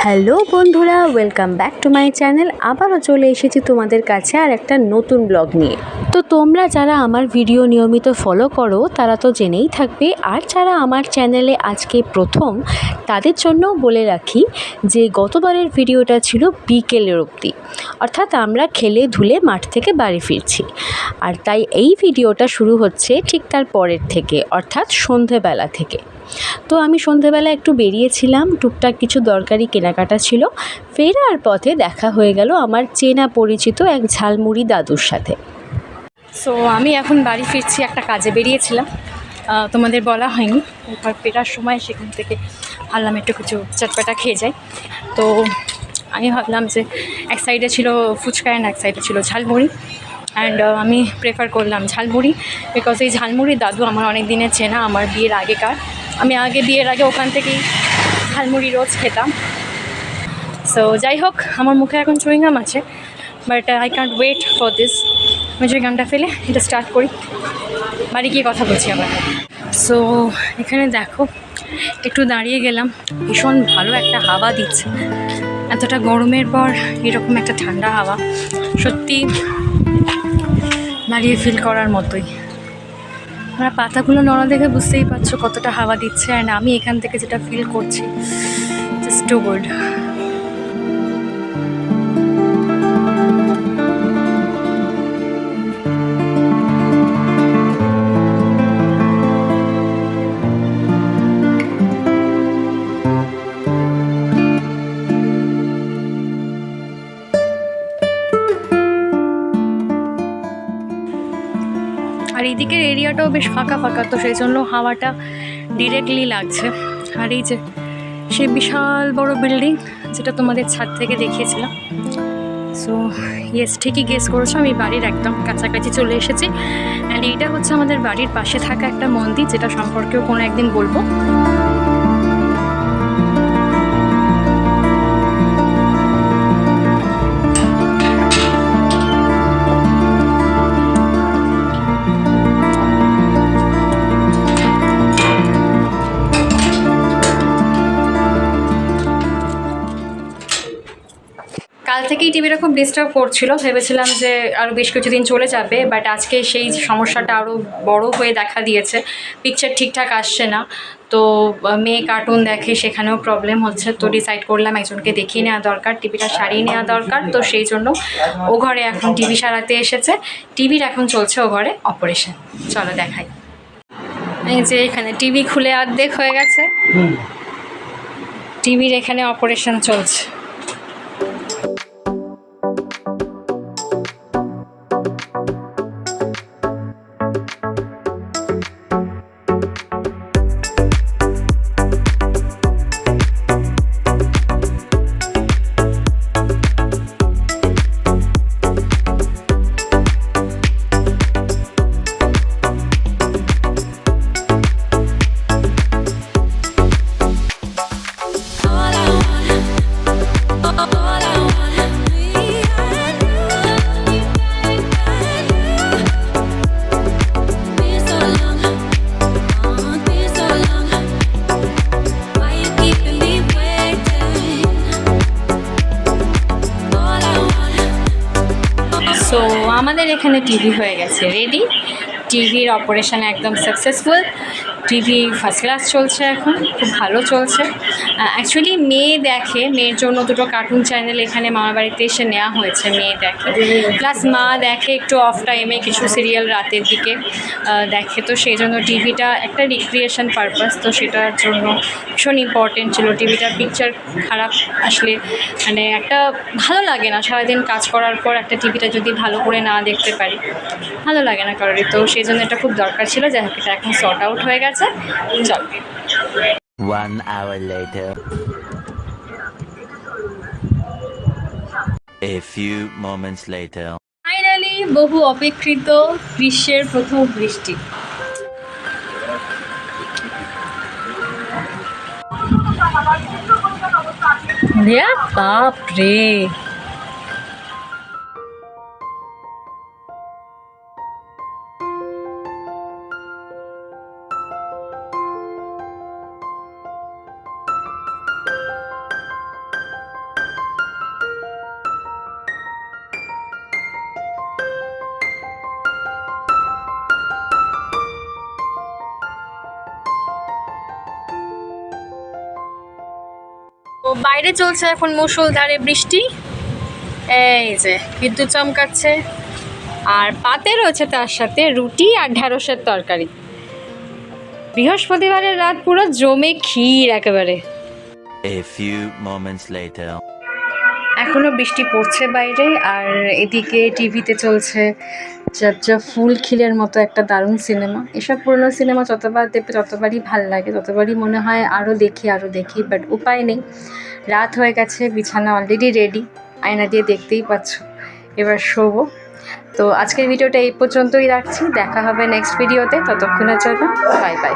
Hello বন্ধুরা, welcome back to my channel. আবারও চলে এসেছি তোমাদের কাছে আর একটা নতুন ব্লগ নিয়ে। তো তোমরা যারা আমার ভিডিও নিয়মিত ফলো করো তারা তো জেনেই থাকবে, আর যারা আমার চ্যানেলে আজকে প্রথম তাদের জন্যও বলে রাখি যে গতবারের ভিডিওটা ছিল বিকেলের অবধি, অর্থাৎ আমরা খেলে ধুলে মাঠ থেকে বাড়ি ফিরছি। আর তাই এই ভিডিওটা শুরু হচ্ছে ঠিক তার পরের থেকে, অর্থাৎ সন্ধেবেলা থেকে। তো আমি সন্ধেবেলা একটু বেরিয়েছিলাম, টুকটাক কিছু দরকারি কেনাকাটা ছিল। ফেরার পথে দেখা হয়ে গেল আমার চেনা পরিচিত এক ঝালমুড়ি দাদুর সাথে। সো আমি এখন বাড়ি ফিরছি, একটা কাজে বেরিয়েছিলাম, তোমাদের বলা হয়নি। এরপর ফেরার সময় সেখান থেকে ভাবলাম একটু কিছু চটপাটা খেয়ে যাই। তো আমি ভাবলাম যে এক সাইডে ছিল ফুচকা অ্যান্ড এক সাইডে ছিল ঝালমুড়ি, অ্যান্ড আমি প্রেফার করলাম ঝালমুড়ি, বিকজ এই ঝালমুড়ি দাদু আমার অনেক দিনের চেনা, আমার বিয়ের আগেকার। আমি বিয়ের আগে ওখান থেকেই ঝালমুড়ি রোজ খেতাম। সো যাই হোক, আমার মুখে এখন চুইংগাম আছে, but I can't wait for this. আমি চুইংগামটা ফেলে এটা স্টার্ট করি, বাড়ি গিয়ে কথা বলছি আবার। সো এখানে দেখো, একটু দাঁড়িয়ে গেলাম, ভীষণ ভালো একটা হাওয়া দিচ্ছে। এতটা গরমের পর এরকম একটা ঠান্ডা হাওয়া সত্যি দাঁড়িয়ে ফিল করার মতোই। আমরা পাতাগুলো নড়া দেখে বুঝতেই পারছো কতটা হাওয়া দিচ্ছে, অ্যান্ড আমি এখান থেকে যেটা ফিল করছি, জাস্ট টু গুড। আর এদিকের এরিয়াটাও বেশ ফাঁকা ফাঁকা, তো সেই জন্য হাওয়াটা ডিরেক্টলি লাগছে। আর এই যে সেই বিশাল বড় বিল্ডিং যেটা তোমাদের ছাদ থেকে দেখিয়েছিলাম। সো ইয়েস, ঠিকই গেস করেছো, আমি বাড়ির একদম কাছাকাছি চলে এসেছি। অ্যান্ড এইটা হচ্ছে আমাদের বাড়ির পাশে থাকা একটা মন্দির, যেটা সম্পর্কেও কোনো একদিন বলবো। কাল থেকেই টিভিটা খুব ডিস্টার্ব করছিল, ভেবেছিলাম যে আরও বেশ কিছুদিন চলে যাবে, বাট আজকে সেই সমস্যাটা আরও বড় হয়ে দেখা দিয়েছে। পিকচার ঠিকঠাক আসছে না, তো মেয়ে কার্টুন দেখে, সেখানেও প্রবলেম হচ্ছে। তো ডিসাইড করলাম একজনকে দেখিয়ে নেওয়া দরকার, টিভিটা সারিয়ে নেওয়া দরকার। তো সেই জন্য ও ঘরে এখন টিভি সারাতে এসেছে। টিভির এখন চলছে ও ঘরে অপারেশন। চলো দেখাই। এই যে এখানে টিভি খুলে অর্ধেক হয়ে গেছে, টিভির এখানে অপারেশন চলছে। সো আমাদের এখানে টিভি হয়ে গেছে রেডি, টিভির অপারেশন একদম সাকসেসফুল। টিভি ফার্স্ট ক্লাস চলছে, এখন খুব ভালো চলছে। অ্যাকচুয়ালি মেয়ে দেখে, মেয়ের জন্য দুটো কার্টুন চ্যানেল এখানে মামার বাড়িতে এসে নেওয়া হয়েছে, মেয়ে দেখে, প্লাস মা দেখে একটু অফ টাইমে কিছু সিরিয়াল রাতের দিকে দেখে। তো সেই জন্য টিভিটা একটা রিক্রিয়েশন পারপাস, তো সেটার জন্য ভীষণ ইম্পর্টেন্ট ছিল। টিভিটার পিকচার খারাপ আসলে মানে একটা ভালো লাগে না, সারাদিন কাজ করার পর একটা টিভিটা যদি ভালো করে না দেখতে পারি ভালো লাগে না কারোরই। তো সেই জন্য এটা খুব দরকার ছিল, যাই হোক এটা এখন সর্ট আউট হয়ে গেছে। চল। 1 hour later. A few moments later. Finally বহু অপেক্ষিত গ্রীষ্মের প্রথম বৃষ্টি। বাপ রে, বাইরে চলছে এখন মুষলধারে বৃষ্টি, এই যে বিদ্যুৎ চমকাচ্ছে, আর পাতে রয়েছে তার সাথে রুটি আর ঢ্যাঁড়সের তরকারি। বৃহস্পতিবারের রাত পুরো জমে ক্ষীর একেবারে। A few moments later. এখনো বৃষ্টি পড়ছে বাইরে, আর এদিকে টিভিতে চলছে জব জব ফুল খিলের মতো একটা দারুণ সিনেমা। এসব পুরনো সিনেমা যতবার দেখবে ততবারই ভাল লাগে, ততবারই মনে হয় আরও দেখি, বাট উপায় নেই। রাত হয়ে গেছে, বিছানা অলরেডি রেডি, আয়না দিয়ে দেখতেই পাচ্ছ। এবার শোবো। তো আজকের ভিডিওটা এই পর্যন্তই রাখছি, দেখা হবে নেক্সট ভিডিওতে, ততক্ষণের জন্য বাই বাই।